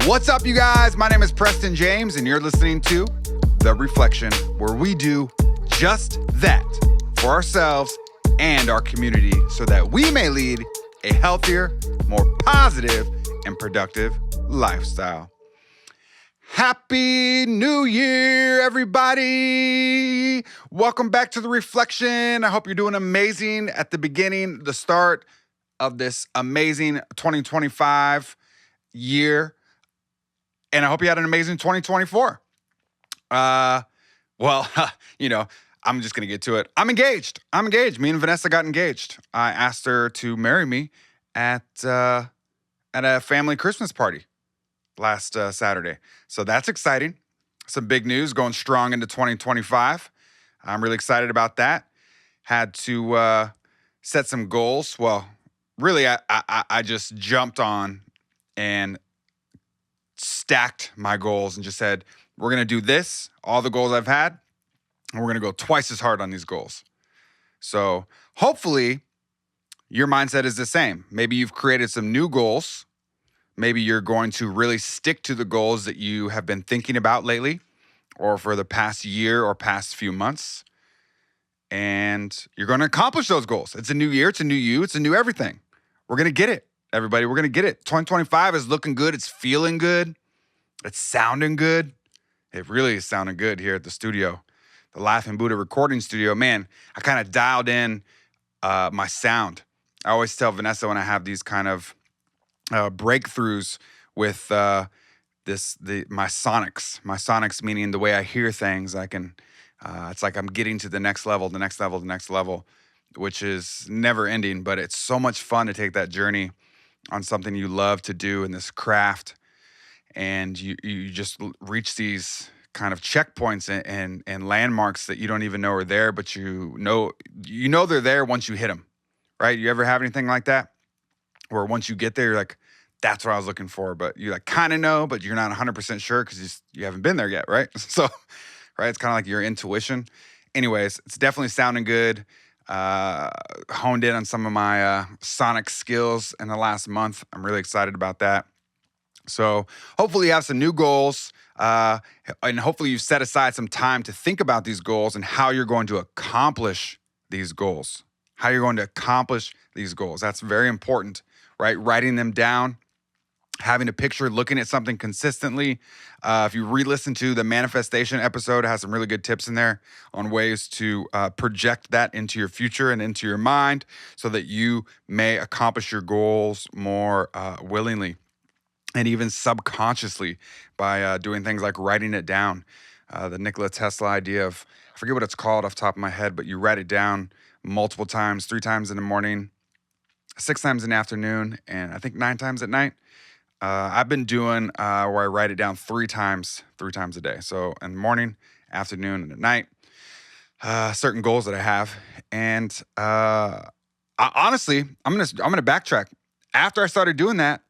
What's up, you guys? My name is Preston James, and you're listening to The Reflection, where we do just that for ourselves and our community so that we may lead a healthier, more positive, and productive lifestyle. Happy New Year, everybody. Welcome back to The Reflection. I hope you're doing amazing at the beginning, the start of this amazing 2025 year. And I hope you had an amazing 2024. I'm just going to get to it. I'm engaged. Me and Vanessa got engaged. I asked her to marry me at a family Christmas party last Saturday. So that's exciting. Some big news going strong into 2025. I'm really excited about that. Had to set some goals. Well, really, I just jumped on and stacked my goals and just said, we're going to do this, all the goals I've had, and we're going to go twice as hard on these goals. So hopefully your mindset is the same. Maybe you've created some new goals. Maybe you're going to really stick to the goals that you have been thinking about lately or for the past year or past few months. And you're going to accomplish those goals. It's a new year. It's a new you. It's a new everything. We're going to get it, everybody. We're going to get it. 2025 is looking good. It's feeling good. It's sounding good. It really is sounding good here at the studio, the Laughing Buddha recording studio. Man, I kind of dialed in my sound. I always tell Vanessa when I have these kind of breakthroughs with my sonics. My sonics meaning the way I hear things. I can. It's like I'm getting to the next level, which is never ending. But it's so much fun to take that journey on something you love to do in this craft. And you just reach these kind of checkpoints and landmarks that you don't even know are there, but you know they're there once you hit them, right? You ever have anything like that? Where once you get there, you're like, that's what I was looking for, but you like kind of know, but you're not 100% sure because you haven't been there yet, right? So, right, it's kind of like your intuition. Anyways, it's definitely sounding good. Honed in on some of my sonic skills in the last month. I'm really excited about that. So hopefully you have some new goals, and hopefully you've set aside some time to think about these goals and how you're going to accomplish these goals. That's very important, right? Writing them down, having a picture, looking at something consistently. If you re-listen to the manifestation episode, it has some really good tips in there on ways to project that into your future and into your mind so that you may accomplish your goals more willingly. And even subconsciously by doing things like writing it down. The Nikola Tesla idea of, I forget what it's called off the top of my head, but you write it down multiple times, 3 times in the morning, 6 times in the afternoon, and I think 9 times at night. I've been doing where I write it down 3 times a day. So in the morning, afternoon, and at night, certain goals that I have. And honestly, I'm gonna backtrack. After I started doing that,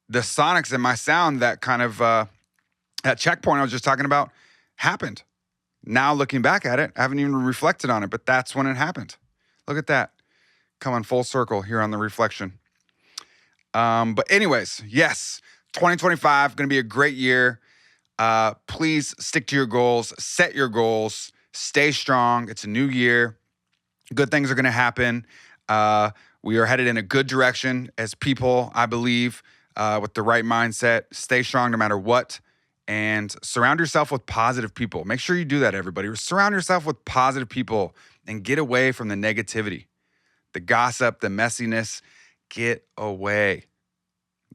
the sonics in my sound, that kind of that checkpoint I was just talking about, happened. Now looking back at it, I haven't even reflected on it, but that's when it happened. Look at that. Coming full circle here on The Reflection. But anyways, yes, 2025, going to be a great year. Please stick to your goals, set your goals, stay strong. It's a new year. Good things are going to happen. We are headed in a good direction as people, I believe, with the right mindset. Stay strong no matter what, and surround yourself with positive people. Make sure you do that, everybody. Surround yourself with positive people and get away from the negativity, the gossip, the messiness. Get away.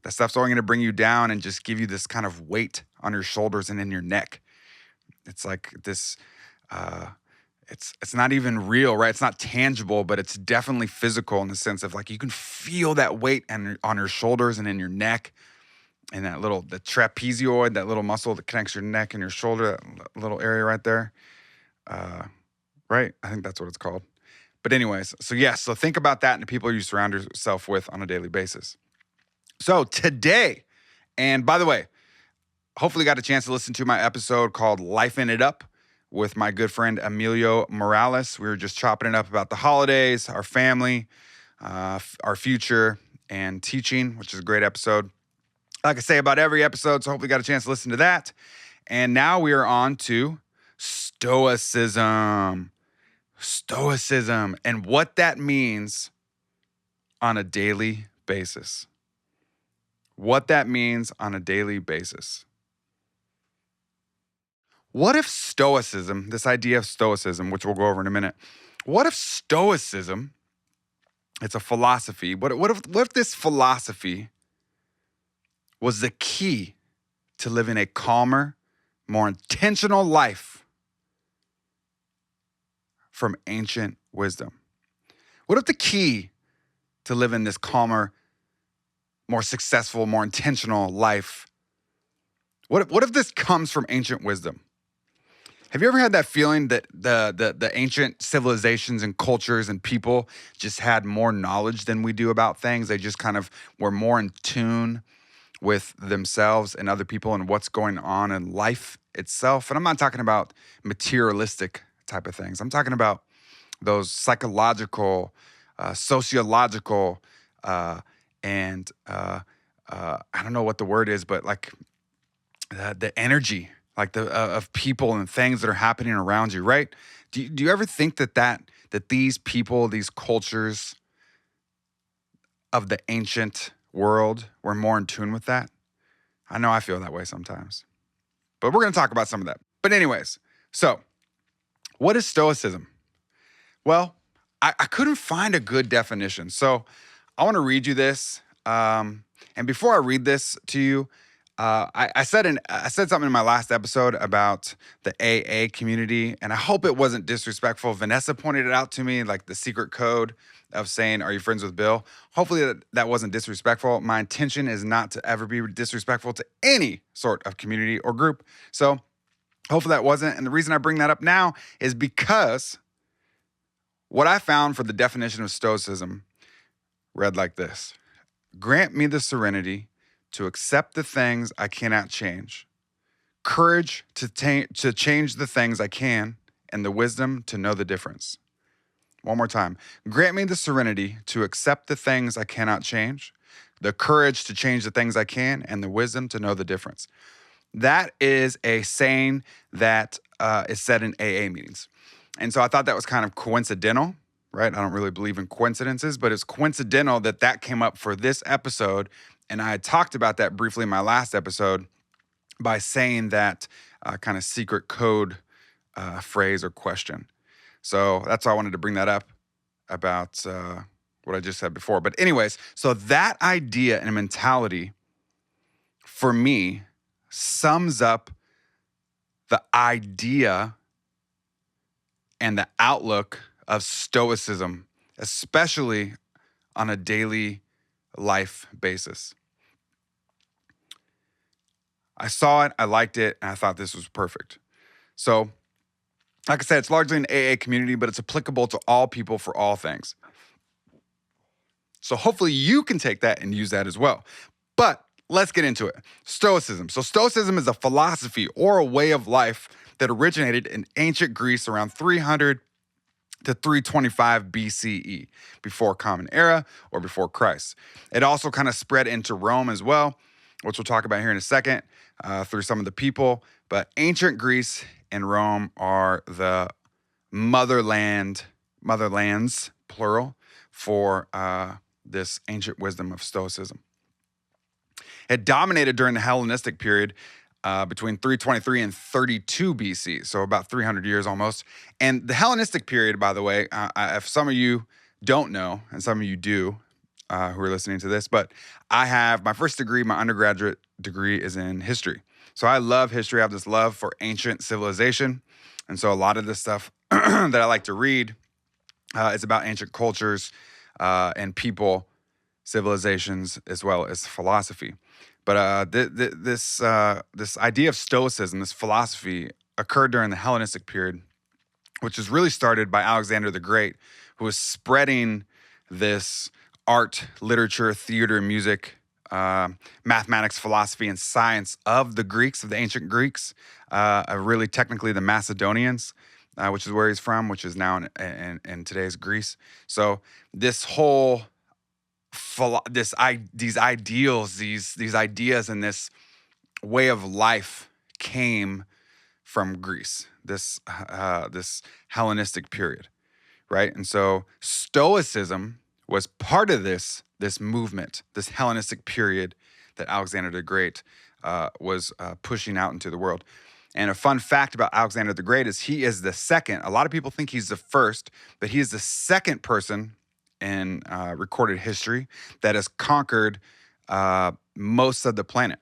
That stuff's only going to bring you down and just give you this kind of weight on your shoulders and in your neck. It's like this, it's not even real, right? It's not tangible, but it's definitely physical in the sense of like you can feel that weight on your shoulders and in your neck, and the trapezoid, that little muscle that connects your neck and your shoulder, that little area right there. Right? I think that's what it's called. But anyways, so think about that and the people you surround yourself with on a daily basis. So today, and by the way, hopefully got a chance to listen to my episode called Lifing It Up with my good friend Emilio Morales. We were just chopping it up about the holidays, our family, our future, and teaching, which is a great episode. like I say about every episode, so hopefully you got a chance to listen to that. And now we are on to Stoicism. Stoicism and what that means on a daily basis. What that means on a daily basis. What if Stoicism, this idea of Stoicism, which we'll go over in a minute, what if Stoicism, it's a philosophy, what if this philosophy was the key to living a calmer, more intentional life from ancient wisdom? What if the key to living this calmer, more successful, more intentional life, what if this comes from ancient wisdom? Have you ever had that feeling that the ancient civilizations and cultures and people just had more knowledge than we do about things? They just kind of were more in tune with themselves and other people and what's going on in life itself. And I'm not talking about materialistic type of things. I'm talking about those psychological, sociological, and I don't know what the word is, but like the energy, like the of people and things that are happening around you, right? Do you ever think that these people, these cultures of the ancient world were more in tune with that? I know I feel that way sometimes, but we're going to talk about some of that. But anyways, so what is Stoicism? Well, I couldn't find a good definition, so I want to read you this. And before I read this to you, I said something in my last episode about the AA community, and I hope it wasn't disrespectful. Vanessa pointed it out to me, like the secret code of saying, "Are you friends with Bill?" Hopefully that wasn't disrespectful. My intention is not to ever be disrespectful to any sort of community or group. So hopefully that wasn't. And the reason I bring that up now is because what I found for the definition of Stoicism read like this: grant me the serenity to accept the things I cannot change, courage to change the things I can, and the wisdom to know the difference. One more time. Grant me the serenity to accept the things I cannot change, the courage to change the things I can, and the wisdom to know the difference. That is a saying that is said in AA meetings. And so I thought that was kind of coincidental, right? I don't really believe in coincidences, but it's coincidental that came up for this episode. And I had talked about that briefly in my last episode by saying that kind of secret code phrase or question. So that's why I wanted to bring that up about what I just said before. But anyways, so that idea and mentality for me sums up the idea and the outlook of Stoicism, especially on a daily life basis. I saw it, I liked it, and I thought this was perfect. So, like I said, it's largely an AA community, but it's applicable to all people for all things. So hopefully you can take that and use that as well. But let's get into it. Stoicism. So Stoicism is a philosophy or a way of life that originated in ancient Greece around 300 to 325 BCE, before Common Era or before Christ. It also kind of spread into Rome as well, which we'll talk about here in a second, through some of the people. But ancient Greece and Rome are the motherlands, plural, for this ancient wisdom of Stoicism. It dominated during the Hellenistic period between 323 and 32 BC, so about 300 years almost. And the Hellenistic period, by the way, if some of you don't know, and some of you do who are listening to this, but I have my first degree, my undergraduate degree is in history. So I love history. I have this love for ancient civilization. And so a lot of this stuff that I like to read is about ancient cultures and people, civilizations, as well as philosophy. But this idea of Stoicism, this philosophy, occurred during the Hellenistic period, which was really started by Alexander the Great, who was spreading this art, literature, theater, music, mathematics, philosophy, and science of the Greeks, of the ancient Greeks, really technically the Macedonians, which is where he's from, which is now in today's Greece. So this whole these ideals, these ideas, and this way of life came from Greece, this Hellenistic period, right? And so Stoicism was part of this movement, this Hellenistic period that Alexander the Great was pushing out into the world. And a fun fact about Alexander the Great is he is the second. A lot of people think he's the first, but he is the second person in recorded history that has conquered most of the planet.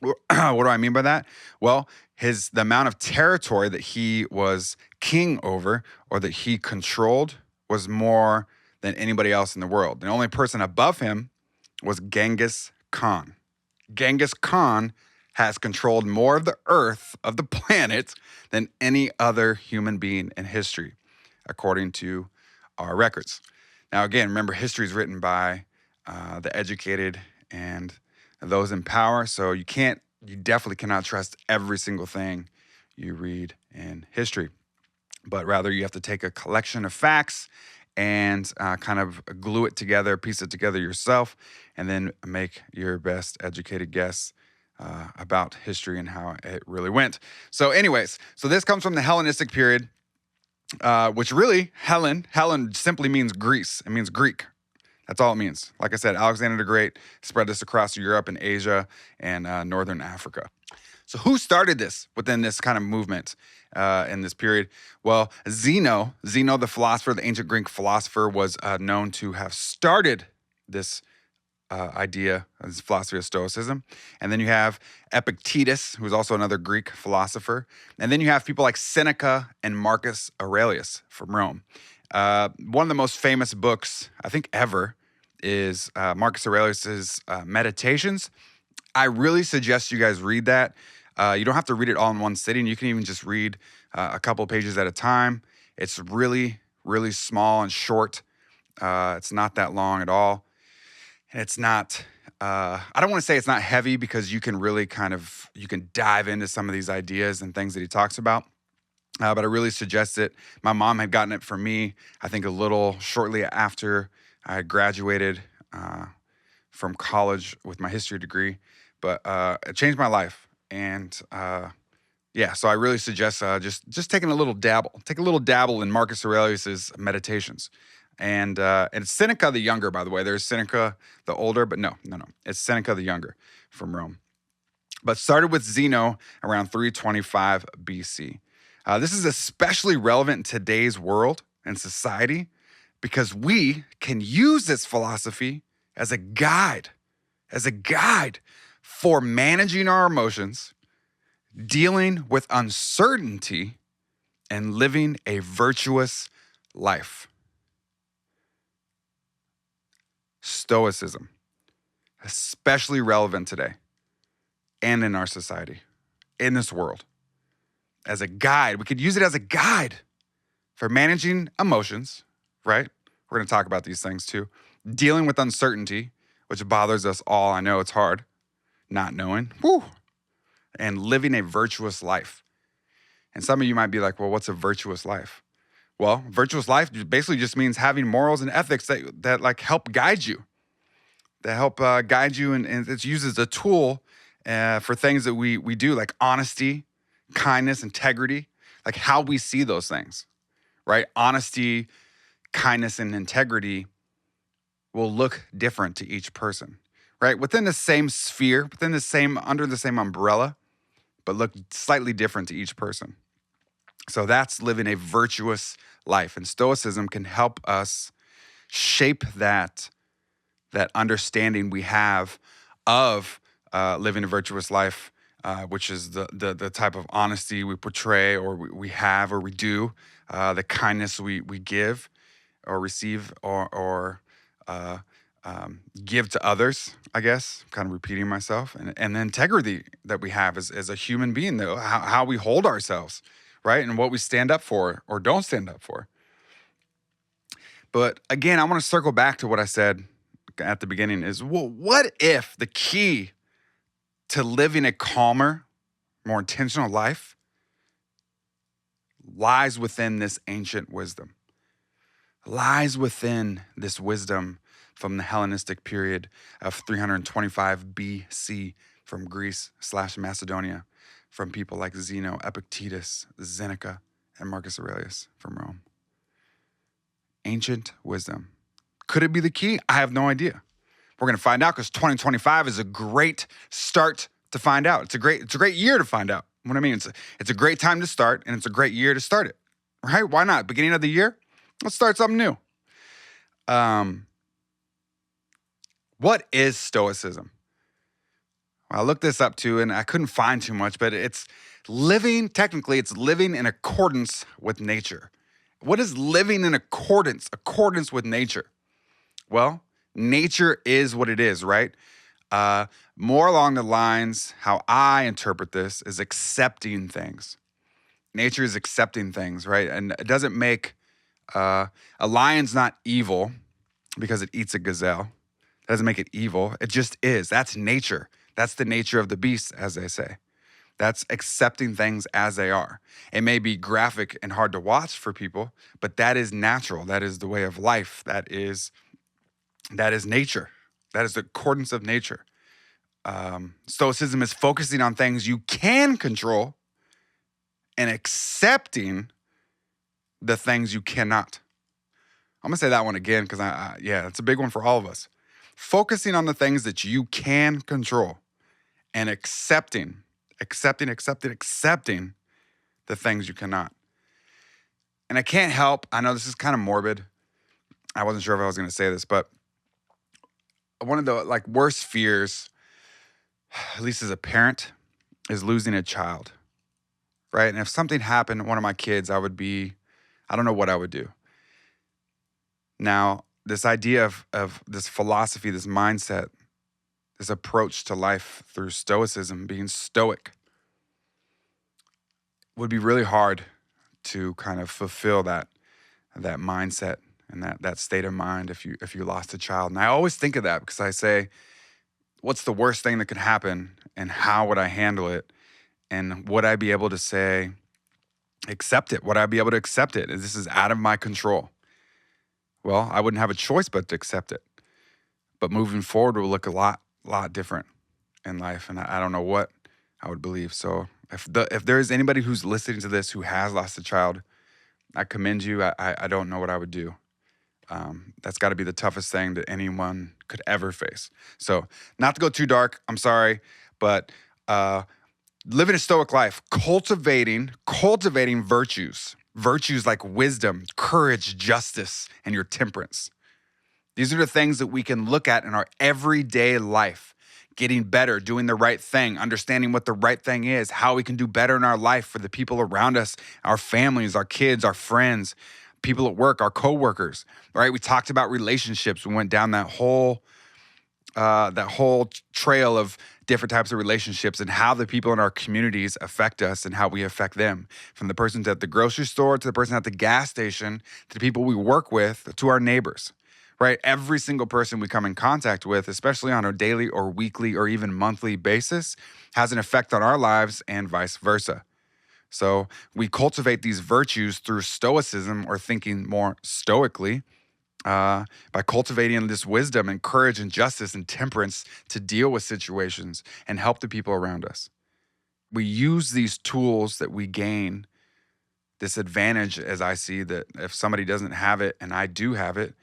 What do I mean by that? Well, the amount of territory that he was king over or that he controlled was more than anybody else in the world. The only person above him was Genghis Khan. Genghis Khan has controlled more of the earth, of the planet, than any other human being in history, according to our records. Now, again, remember, history is written by the educated and those in power, so you definitely cannot trust every single thing you read in history, but rather you have to take a collection of facts and kind of glue it together, piece it together yourself, and then make your best educated guess about history and how it really went. So anyways, this comes from the Hellenistic period, which really, Hellen simply means Greece. It means Greek. That's all it means. Like I said, Alexander the Great spread this across Europe and Asia and northern Africa. So who started this within this kind of movement in this period? Well, Zeno, the philosopher, the ancient Greek philosopher, was known to have started this idea, this philosophy of Stoicism. And then you have Epictetus, who's also another Greek philosopher. And then you have people like Seneca and Marcus Aurelius from Rome. One of the most famous books, I think, ever is Marcus Aurelius's Meditations. I really suggest you guys read that. You don't have to read it all in one sitting. You can even just read a couple pages at a time. It's really, really small and short. It's not that long at all. And it's not, I don't want to say it's not heavy because you can really you can dive into some of these ideas and things that he talks about. But I really suggest it. My mom had gotten it for me, I think a little shortly after I graduated from college with my history degree. But it changed my life. And so I really suggest just taking a little dabble. Take a little dabble in Marcus Aurelius's Meditations. And it's Seneca the Younger, by the way. There's Seneca the Older, but no. It's Seneca the Younger from Rome. But started with Zeno around 325 BC. This is especially relevant in today's world and society because we can use this philosophy as a guide for managing our emotions, dealing with uncertainty, and living a virtuous life. Stoicism, especially relevant today and in our society, in this world. As a guide, we could use it as a guide for managing emotions, right? We're going to talk about these things too. Dealing with uncertainty, which bothers us all. I know it's hard, not knowing. And living a virtuous life. And some of you might be like, well, what's a virtuous life? Well, virtuous life basically just means having morals and ethics that like help guide you. That help guide you, and it's used as a tool for things that we do, like honesty, kindness, integrity, like how we see those things, right? Honesty, kindness, and integrity will look different to each person, right? Within the same sphere, under the same umbrella, but look slightly different to each person. So that's living a virtuous life. And Stoicism can help us shape that understanding we have of living a virtuous life, which is the type of honesty we portray or we have or we do, the kindness we give or receive or give to others, I guess. I'm kind of repeating myself. And the integrity that we have as a human being, though, how we hold ourselves, right? And what we stand up for or don't stand up for. But again, I want to circle back to what I said at the beginning is, well, what if the key to living a calmer, more intentional life lies within this ancient wisdom, lies within this wisdom from the Hellenistic period of 325 BC from Greece/Macedonia, from people like Zeno, Epictetus, Seneca, and Marcus Aurelius from Rome. Ancient wisdom. Could it be the key? I have no idea. We're going to find out because 2025 is a great start to find out. It's a great year to find out. What I mean, it's a great time to start, and it's a great year to start it, right? Why not? Beginning of the year, let's start something new. What is Stoicism? Well, I looked this up too, and I couldn't find too much, but it's living in accordance with nature. What is living in accordance with nature? Well, nature is what it is, right? More along the lines, how I interpret this is accepting things. Nature is accepting things, right? And it doesn't make, a lion's not evil because it eats a gazelle. It doesn't make it evil. It just is. That's nature. That's the nature of the beast, as they say. That's accepting things as they are. It may be graphic and hard to watch for people, but that is natural. That is the way of life. That is nature. That is the accordance of nature. Stoicism is focusing on things you can control and accepting the things you cannot. I'm going to say that one again because, it's a big one for all of us. Focusing on the things that you can control and accepting the things you cannot. And I can't help, I know this is kind of morbid. I wasn't sure if I was going to say this, but one of the worst fears, at least as a parent, is losing a child, right? And if something happened to one of my kids, I don't know what I would do. Now, this idea of this philosophy, this mindset, this approach to life through Stoicism, being stoic, would be really hard to kind of fulfill that mindset and that state of mind if you lost a child. And I always think of that because I say, what's the worst thing that could happen and how would I handle it? And would I be able to say, accept it? Would I be able to accept it? This is out of my control. Well, I wouldn't have a choice but to accept it. But moving forward will look a lot different in life. And I don't know what I would believe. So if there is anybody who's listening to this who has lost a child, I commend you. I don't know what I would do. That's got to be the toughest thing that anyone could ever face. So not to go too dark, I'm sorry, but living a stoic life, cultivating virtues like wisdom, courage, justice, and your temperance. These are the things that we can look at in our everyday life, getting better, doing the right thing, understanding what the right thing is, how we can do better in our life for the people around us, our families, our kids, our friends, people at work, our coworkers, right? We talked about relationships. We went down that whole trail of different types of relationships and how the people in our communities affect us and how we affect them. From the person at the grocery store to the person at the gas station to the people we work with to our neighbors, right? Every single person we come in contact with, especially on a daily or weekly or even monthly basis, has an effect on our lives and vice versa. So we cultivate these virtues through stoicism or thinking more stoically, by cultivating this wisdom and courage and justice and temperance to deal with situations and help the people around us. We use these tools that we gain, this advantage, as I see that if somebody doesn't have it and I do have it,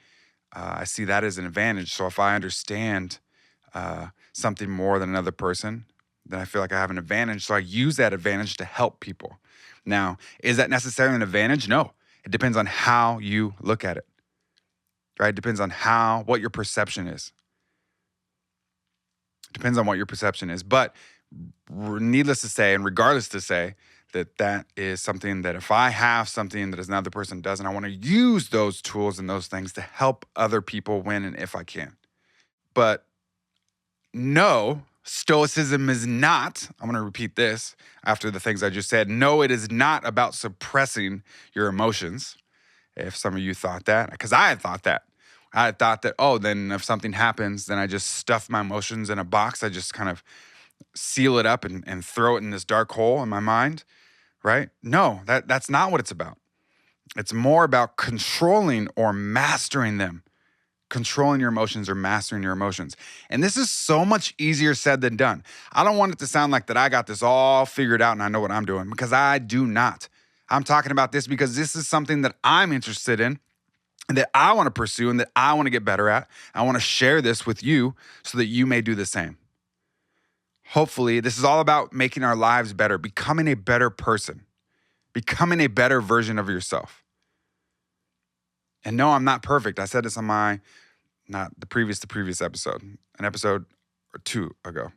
I see that as an advantage. So if I understand something more than another person, then I feel like I have an advantage. So I use that advantage to help people. Now, is that necessarily an advantage? No. It depends on how you look at it. Right? It depends on what your perception is. It depends on what your perception is. But needless to say, and regardless to say, that is something that if I have something that another person doesn't, I want to use those tools and those things to help other people win and if I can. But no, Stoicism is not, I'm going to repeat this after the things I just said. No, it is not about suppressing your emotions. If some of you thought that, because I had thought that. I had thought that, then if something happens, then I just stuff my emotions in a box. I just kind of seal it up and throw it in this dark hole in my mind, right? No, that's not what it's about. It's more about controlling or mastering them. controlling your emotions or mastering your emotions. And this is so much easier said than done. I don't want it to sound like that I got this all figured out and I know what I'm doing, because I do not. I'm talking about this because this is something that I'm interested in and that I want to pursue and that I want to get better at. I want to share this with you so that you may do the same. Hopefully, this is all about making our lives better, becoming a better person, becoming a better version of yourself. And no, I'm not perfect. I said this on not the previous episode, an episode or two ago.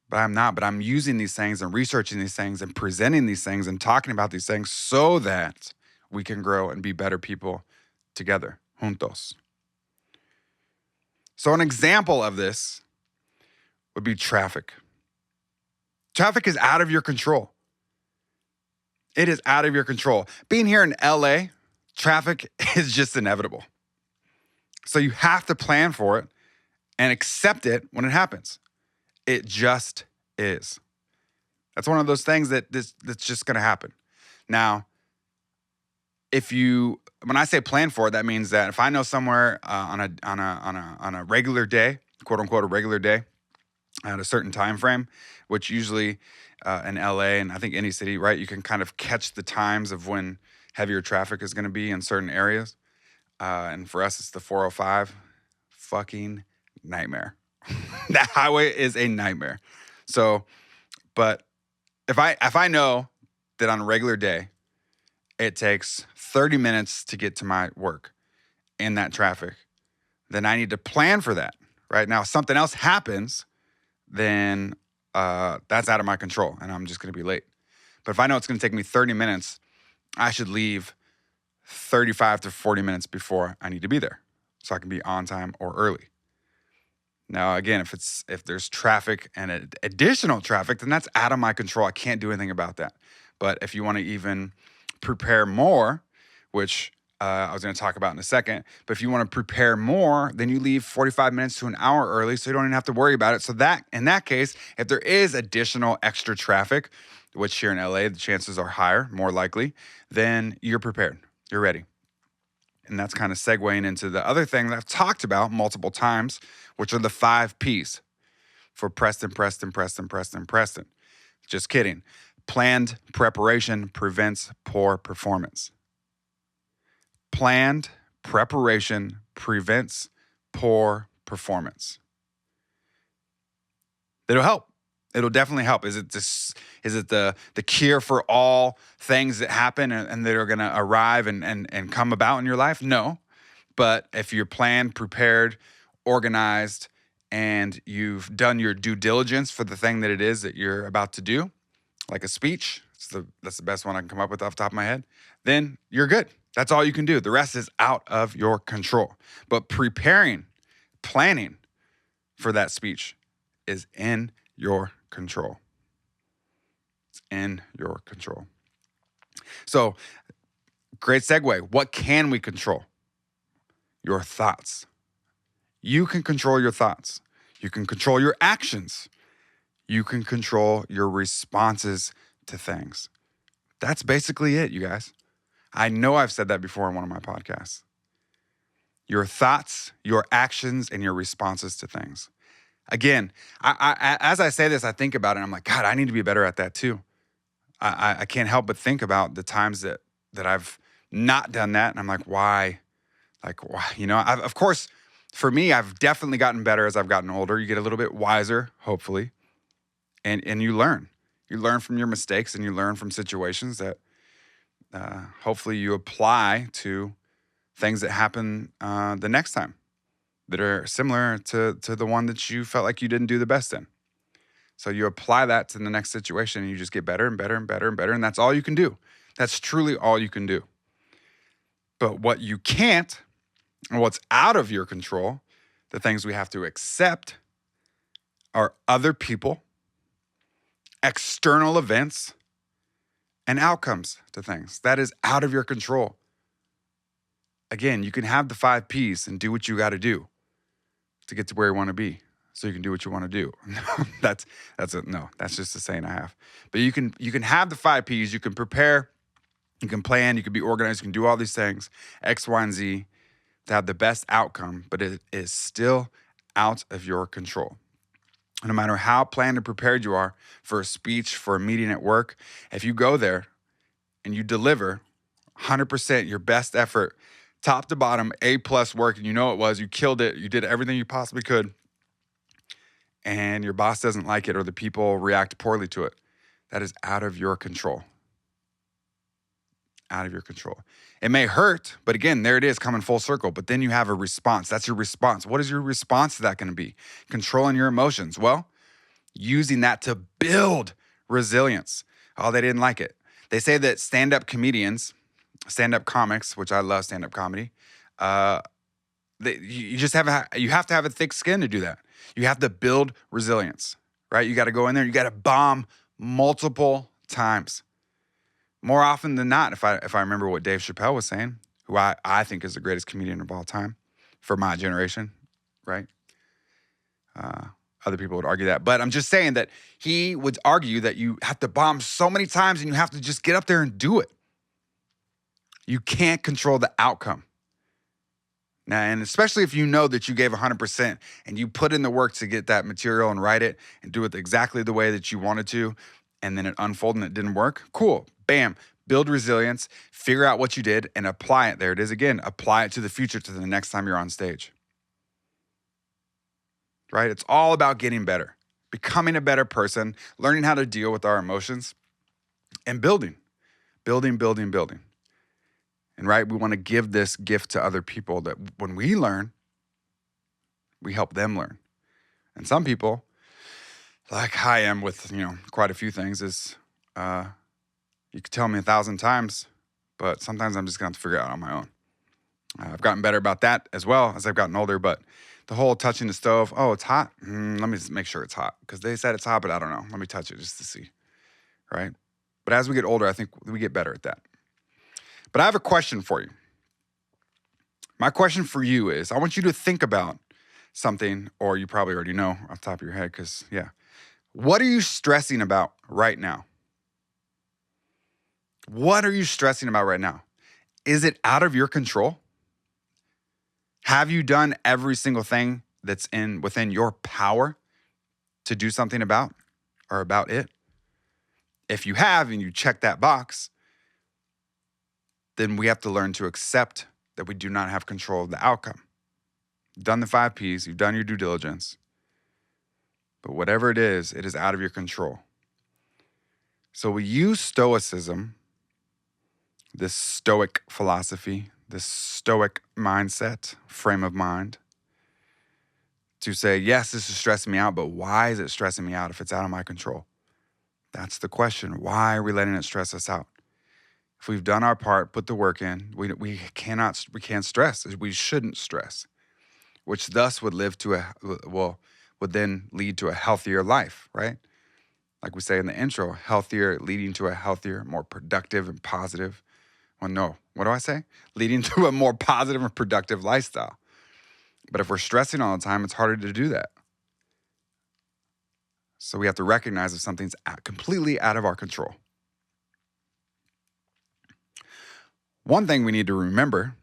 But I'm not. But I'm using these things and researching these things and presenting these things and talking about these things so that we can grow and be better people together, juntos. So an example of this would be traffic. Traffic is out of your control. It is out of your control. Being here in LA, traffic is just inevitable. So you have to plan for it and accept it when it happens. It just is. That's one of those things that's just going to happen. Now, when I say plan for it, that means that if I know somewhere on a regular day, quote unquote, a regular day at a certain time frame, which usually in LA and I think any city, right, you can kind of catch the times of when heavier traffic is going to be in certain areas. And for us, it's the 405. Fucking nightmare. That highway is a nightmare. So, but if I know that on a regular day, it takes 30 minutes to get to my work in that traffic, then I need to plan for that, right? Now, if something else happens, then that's out of my control and I'm just going to be late. But if I know it's going to take me 30 minutes, I should leave 35 to 40 minutes before I need to be there so I can be on time or early. Now, again, if there's traffic and additional traffic, then that's out of my control. I can't do anything about that. But if you want to even prepare more, which I was going to talk about in a second, but if you want to prepare more, then you leave 45 minutes to an hour early so you don't even have to worry about it. So that in that case, if there is additional extra traffic, which here in LA, the chances are higher, more likely, then you're prepared. You're ready. And that's kind of segueing into the other thing that I've talked about multiple times, which are the 5 Ps for Preston. Just kidding. Planned preparation prevents poor performance. Planned preparation prevents poor performance. It'll help. It'll definitely help. Is it the cure for all things that happen and that are going to arrive and come about in your life? No. But if you're planned, prepared, organized, and you've done your due diligence for the thing that it is that you're about to do, like a speech, that's the best one I can come up with off the top of my head, then you're good. That's all you can do. The rest is out of your control. But planning for that speech is in your control. It's in your control. So, great segue. What can we control? Your thoughts. You can control your thoughts. You can control your actions. You can control your responses to things. That's basically it, you guys. I know I've said that before in one of my podcasts. Your thoughts, your actions, and your responses to things. Again, I as I say this, I think about it and I'm like, God, I need to be better at that too. I can't help but think about the times that I've not done that. And I'm like, why? Like, why? You know, of course, for me, I've definitely gotten better as I've gotten older. You get a little bit wiser, hopefully. And you learn. You learn from your mistakes and you learn from situations that hopefully you apply to things that happen the next time that are similar to the one that you felt like you didn't do the best in. So you apply that to the next situation and you just get better and better and better and better. And that's all you can do. That's truly all you can do. But what you can't, and what's out of your control, the things we have to accept are other people, external events, and outcomes to things. That is out of your control. Again, you can have the 5 Ps and do what you got to do to get to where you want to be, so you can do what you want to do. That's just a saying I have. But you can have the 5 Ps. You can prepare. You can plan. You can be organized. You can do all these things, X, Y, and Z, to have the best outcome, but it is still out of your control. No matter how planned and prepared you are for a speech, for a meeting at work, if you go there and you deliver 100% your best effort, top to bottom, A+ work, and you know it was, you killed it, you did everything you possibly could, and your boss doesn't like it or the people react poorly to it, that is out of your control. Out of your control. It may hurt, but again, there it is coming full circle. But then you have a response. That's your response. What is your response to that going to be? Controlling your emotions. Well, using that to build resilience. Oh, they didn't like it. They say that stand-up comedians, stand-up comics, which I love stand-up comedy, you have to have a thick skin to do that. You have to build resilience, right? You got to go in there. You got to bomb multiple times. More often than not, if I remember what Dave Chappelle was saying, who I think is the greatest comedian of all time for my generation, right? Other people would argue that. But I'm just saying that he would argue that you have to bomb so many times and you have to just get up there and do it. You can't control the outcome. Now, and especially if you know that you gave 100% and you put in the work to get that material and write it and do it exactly the way that you wanted to, and then it unfolded and it didn't work, cool. Bam, build resilience, figure out what you did, and apply it. There it is again. Apply it to the future, to the next time you're on stage. Right? It's all about getting better, becoming a better person, learning how to deal with our emotions, and building. And right, we want to give this gift to other people that when we learn, we help them learn. And some people, like I am with, quite a few things, is you could tell me 1,000 times, but sometimes I'm just going to have to figure it out on my own. I've gotten better about that as well as I've gotten older, but the whole touching the stove, oh, it's hot? Let me just make sure it's hot because they said it's hot, but I don't know. Let me touch it just to see, right? But as we get older, I think we get better at that. But I have a question for you. My question for you is, I want you to think about something, or you probably already know off the top of your head because, what are you stressing about right now? What are you stressing about right now? Is it out of your control? Have you done every single thing that's within your power to do something about it? If you have and you check that box, then we have to learn to accept that we do not have control of the outcome. You've done the 5 Ps, you've done your due diligence, but whatever it is out of your control. So we use Stoicism, this stoic philosophy, this stoic mindset, frame of mind, to say, yes, this is stressing me out, but why is it stressing me out if it's out of my control? That's the question. Why are we letting it stress us out? If we've done our part, put the work in, we can't stress. We shouldn't stress, which thus would then lead to a healthier life, right? Like we say in the intro, healthier, leading to a healthier, more productive and positive. Well, no, what do I say? Leading to a more positive and productive lifestyle. But if we're stressing all the time, it's harder to do that. So we have to recognize if something's completely out of our control. One thing we need to remember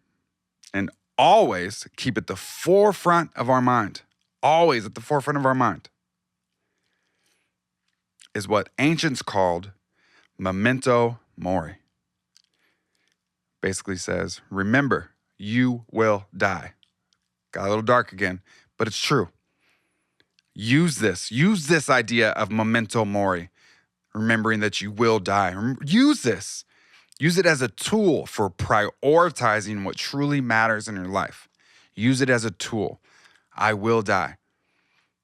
and always keep at the forefront of our mind, always at the forefront of our mind, is what ancients called memento mori. Basically says, remember, you will die. Got a little dark again, but it's true. Use this idea of memento mori, remembering that you will die. Use this. Use it as a tool for prioritizing what truly matters in your life. Use it as a tool. I will die.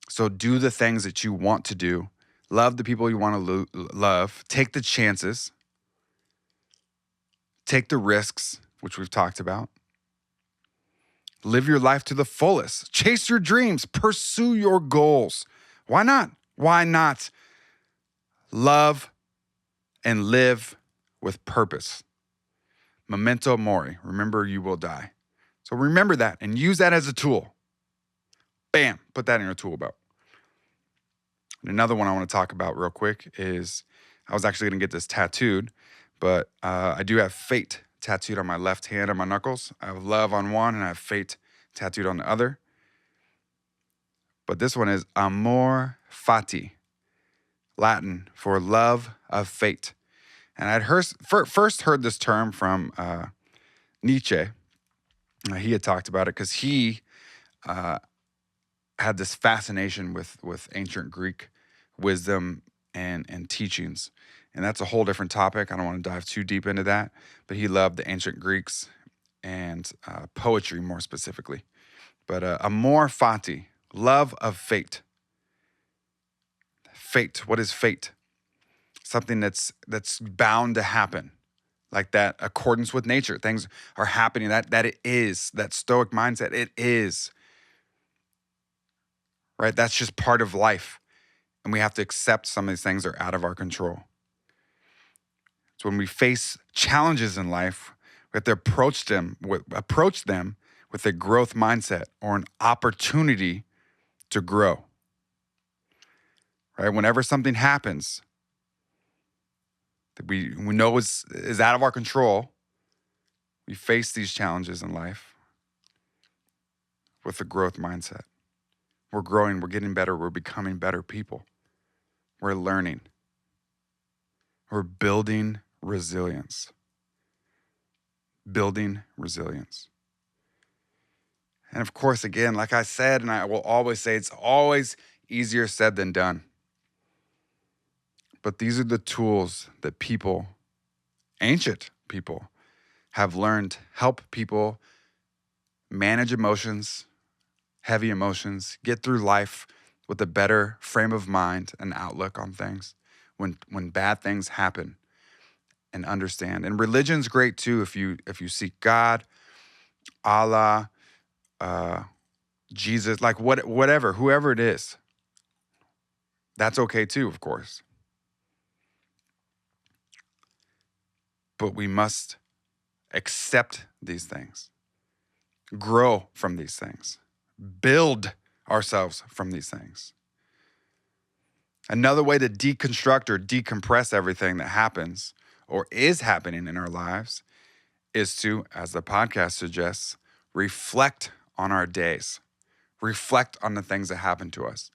So do the things that you want to do. Love the people you want to love. Take the chances. Take the risks, which we've talked about. Live your life to the fullest. Chase your dreams. Pursue your goals. Why not? Why not? Love and live with purpose. Memento mori. Remember, you will die. So remember that and use that as a tool. Bam, put that in your tool belt. And another one I want to talk about real quick is, I was actually going to get this tattooed, but I do have fate tattooed on my left hand on my knuckles. I have love on one and I have fate tattooed on the other. But this one is amor fati, Latin for love of fate. And I'd first heard this term from Nietzsche. He had talked about it because he had this fascination with ancient Greek wisdom and teachings. And that's a whole different topic. I don't want to dive too deep into that. But he loved the ancient Greeks and poetry more specifically. But amor fati, love of fate. Fate, what is fate? Something that's bound to happen. Like that accordance with nature. Things are happening, that it is. That stoic mindset, it is. Right? That's just part of life. And we have to accept some of these things are out of our control. So when we face challenges in life, we have to approach them with a growth mindset or an opportunity to grow. Right? Whenever something happens that we know is out of our control, we face these challenges in life with a growth mindset. We're growing, we're getting better, we're becoming better people. We're learning. We're building resilience. Building resilience. And of course, again, like I said, and I will always say, it's always easier said than done. But these are the tools that people, ancient people, have learned help people manage emotions, heavy emotions, get through life with a better frame of mind and outlook on things when bad things happen, and understand. And religion's great too if you seek God, Allah, Jesus, like whatever, whoever it is. That's okay too, of course. But we must accept these things, grow from these things, build ourselves from these things. Another way to deconstruct or decompress everything that happens or is happening in our lives is to, as the podcast suggests, reflect on our days. Reflect on the things that happen to us.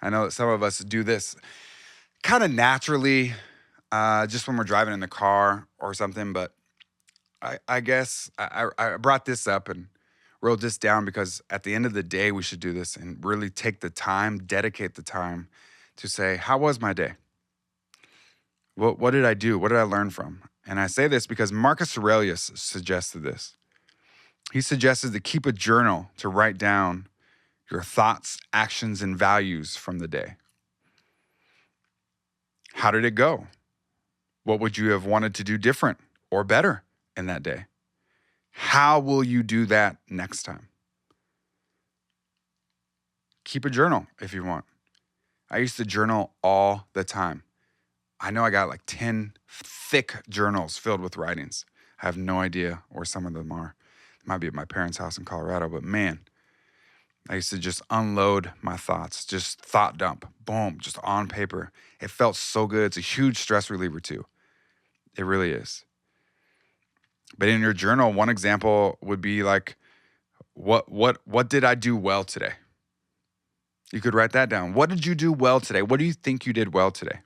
I know that some of us do this kind of naturally, just when we're driving in the car or something, but I guess I brought this up and wrote this down because at the end of the day, we should do this and really take the time, dedicate the time to say, how was my day? What did I do? What did I learn from? And I say this because Marcus Aurelius suggested this. He suggested to keep a journal to write down your thoughts, actions, and values from the day. How did it go? What would you have wanted to do different or better in that day? How will you do that next time? Keep a journal if you want. I used to journal all the time. I know I got like 10 thick journals filled with writings. I have no idea where some of them are. It might be at my parents' house in Colorado, but man, I used to just unload my thoughts, just thought dump, boom, just on paper. It felt so good. It's a huge stress reliever too. It really is. But in your journal, one example would be like, what did I do well today? You could write that down. What did you do well today? What do you think you did well today?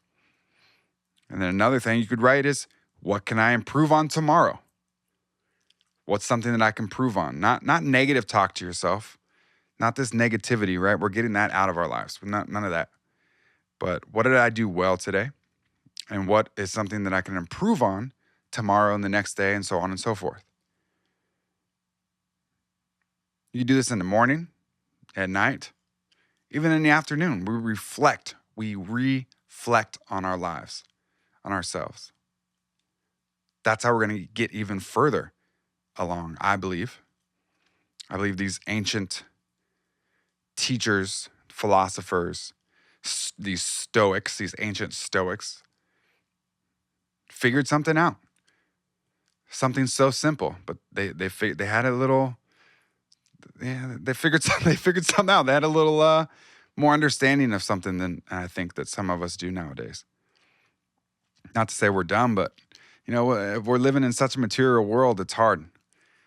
And then another thing you could write is, what can I improve on tomorrow? What's something that I can improve on? Not negative talk to yourself. Not this negativity, right? We're getting that out of our lives. None of that. But what did I do well today? And what is something that I can improve on tomorrow and the next day, and so on and so forth. You do this in the morning, at night, even in the afternoon. We reflect on our lives, on ourselves. That's how we're going to get even further along, I believe. I believe these ancient teachers, philosophers, these stoics, these ancient stoics, figured something out. Something so simple, but they had a little, they figured something out. They had a little more understanding of something than I think that some of us do nowadays. Not to say we're dumb, but If we're living in such a material world, it's hard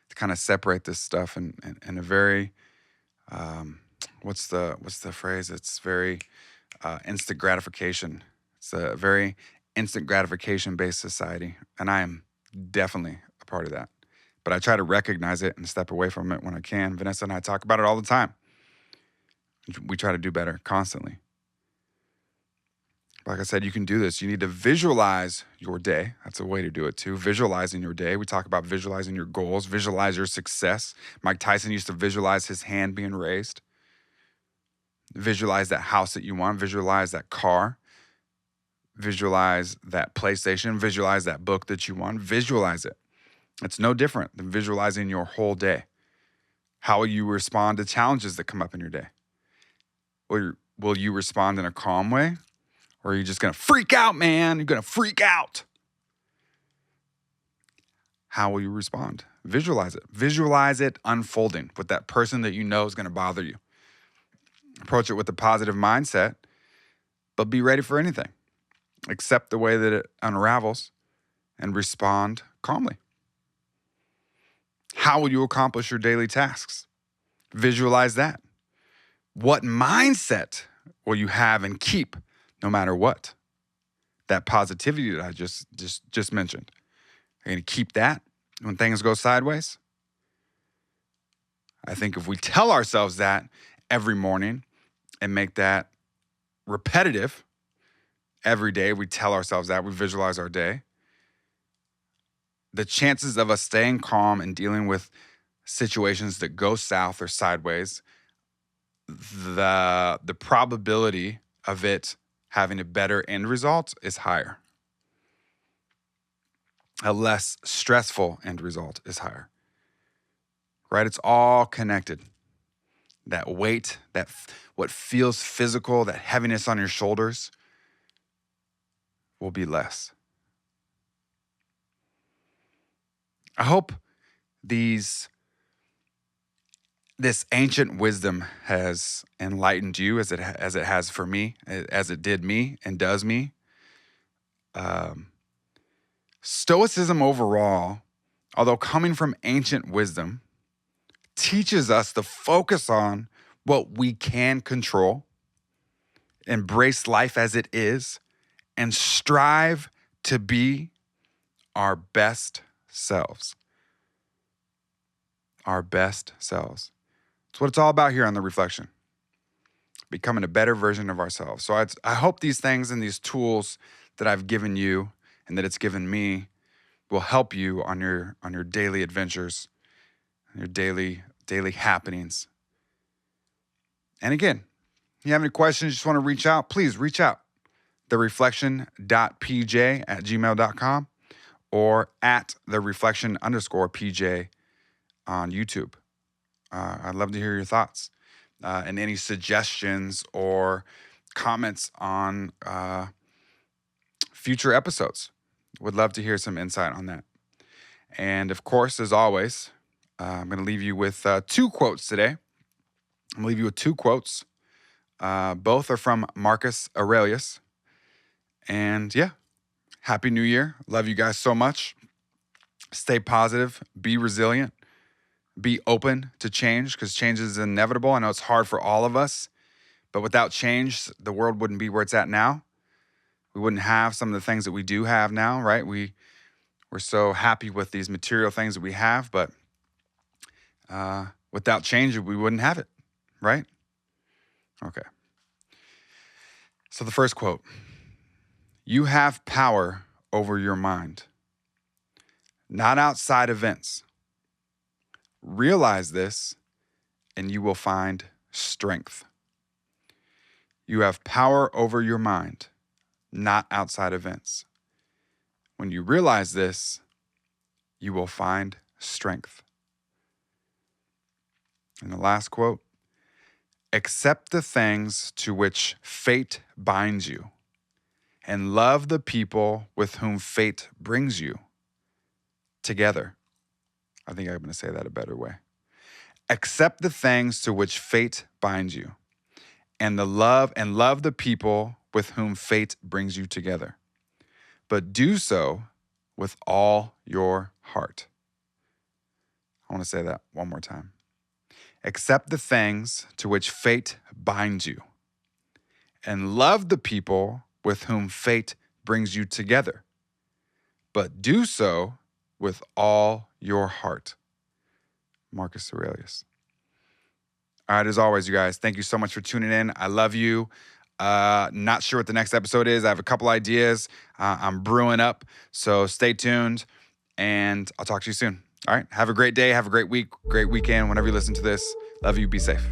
to kind of separate this stuff in a very, what's the phrase? It's very instant gratification. It's a very instant gratification based society. And I am definitely a part of that. But I try to recognize it and step away from it when I can. Vanessa and I talk about it all the time. We try to do better constantly. Like I said, you can do this. You need to visualize your day. That's a way to do it too. Visualizing your day. We talk about visualizing your goals, visualize your success. Mike Tyson used to visualize his hand being raised. Visualize that house that you want. Visualize that car. Visualize that PlayStation. Visualize that book that you want. Visualize it. It's no different than visualizing your whole day. How will you respond to challenges that come up in your day? Will you respond in a calm way? Or are you just going to freak out, man? You're going to freak out. How will you respond? Visualize it. Visualize it unfolding with that person that you know is going to bother you. Approach it with a positive mindset, but be ready for anything. Accept the way that it unravels and respond calmly. How will you accomplish your daily tasks? Visualize that. What mindset will you have and keep no matter what? That positivity that I just mentioned. Are you going to keep that when things go sideways? I think if we tell ourselves that every morning and make that repetitive every day, we tell ourselves that, we visualize our day, the chances of us staying calm and dealing with situations that go south or sideways, the probability of it having a better end result is higher. A less stressful end result is higher. Right? It's all connected. That weight, what feels physical, that heaviness on your shoulders will be less. I hope this ancient wisdom has enlightened you as it has for me, as it did me and does me. Stoicism overall, although coming from ancient wisdom, teaches us to focus on what we can control, embrace life as it is, and strive to be our best selves. Our best selves. It's what it's all about here on The Reflection. Becoming a better version of ourselves. So I hope these things and these tools that I've given you and that it's given me will help you on your daily adventures, your daily happenings. And again, if you have any questions, you just want to reach out, please reach out. thereflection.pj at gmail.com or at thereflection_pj on YouTube. I'd love to hear your thoughts and any suggestions or comments on future episodes. Would love to hear some insight on that. And of course, as always, I'm going to leave you with 2 quotes today. I'm going to leave you with 2 quotes. Both are from Marcus Aurelius. And yeah, Happy New Year. Love you guys so much. Stay positive. Be resilient. Be open to change because change is inevitable. I know it's hard for all of us, but without change, the world wouldn't be where it's at now. We wouldn't have some of the things that we do have now, right? We're so happy with these material things that we have, but without change, we wouldn't have it, right? Okay. So the first quote, you have power over your mind, not outside events. Realize this, and you will find strength. You have power over your mind, not outside events. When you realize this, you will find strength. And the last quote, accept the things to which fate binds you, and love the people with whom fate brings you together. I think I'm going to say that a better way. Accept the things to which fate binds you, and love the people with whom fate brings you together. But do so with all your heart. I want to say that one more time. Accept the things to which fate binds you, and love the people with whom fate brings you together, but do so with all your heart. Marcus Aurelius. All right, as always, you guys, thank you so much for tuning in. I love you. Not sure what the next episode is. I have a couple ideas. I'm brewing up, so stay tuned, and I'll talk to you soon. All right, have a great day. Have a great week, great weekend, whenever you listen to this. Love you. Be safe.